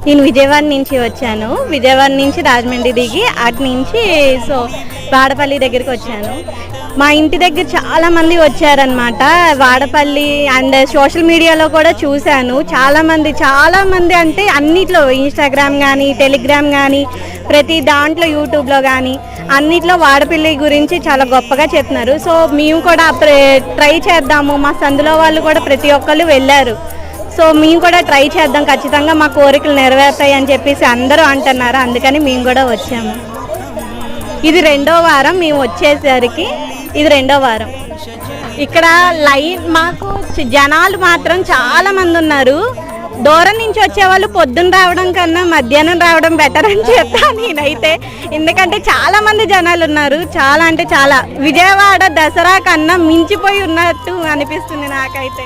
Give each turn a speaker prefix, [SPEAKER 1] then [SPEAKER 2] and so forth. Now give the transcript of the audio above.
[SPEAKER 1] నేను విజయవాడ నుంచి వచ్చాను. విజయవాడ నుంచి రాజమండ్రి దిగి అటు నుంచి సో వాడపల్లి దగ్గరికి వచ్చాను. మా ఇంటి దగ్గర చాలామంది వచ్చారనమాట. వాడపల్లి అండ్ సోషల్ మీడియాలో కూడా చూశాను చాలామంది అంటే అన్నిట్లో ఇన్స్టాగ్రామ్ కానీ టెలిగ్రామ్ కానీ ప్రతి దాంట్లో యూట్యూబ్లో కానీ అన్నిట్లో వాడపల్లి గురించి చాలా గొప్పగా చెప్తున్నారు. సో మేము కూడా ట్రై చేద్దాము. మా సందులో వాళ్ళు కూడా ప్రతి ఒక్కళ్ళు వెళ్ళారు. సో మేము కూడా ట్రై చేద్దాం, ఖచ్చితంగా మా కోరికలు నెరవేరుతాయి అని చెప్పేసి అందరూ అంటున్నారు. అందుకని మేము కూడా వచ్చాము. ఇది 2వ వారం మేము వచ్చేసరికి. ఇది 2వ వారం. ఇక్కడ మాకు జనాలు మాత్రం చాలామంది ఉన్నారు. దూరం నుంచి వచ్చేవాళ్ళు పొద్దున్న రావడం కన్నా మధ్యాహ్నం రావడం బెటర్ అని చెప్తాను నేనైతే. ఎందుకంటే చాలామంది జనాలు ఉన్నారు. చాలా అంటే చాలా. విజయవాడ దసరా కన్నా మించిపోయి ఉన్నట్టు అనిపిస్తుంది నాకైతే.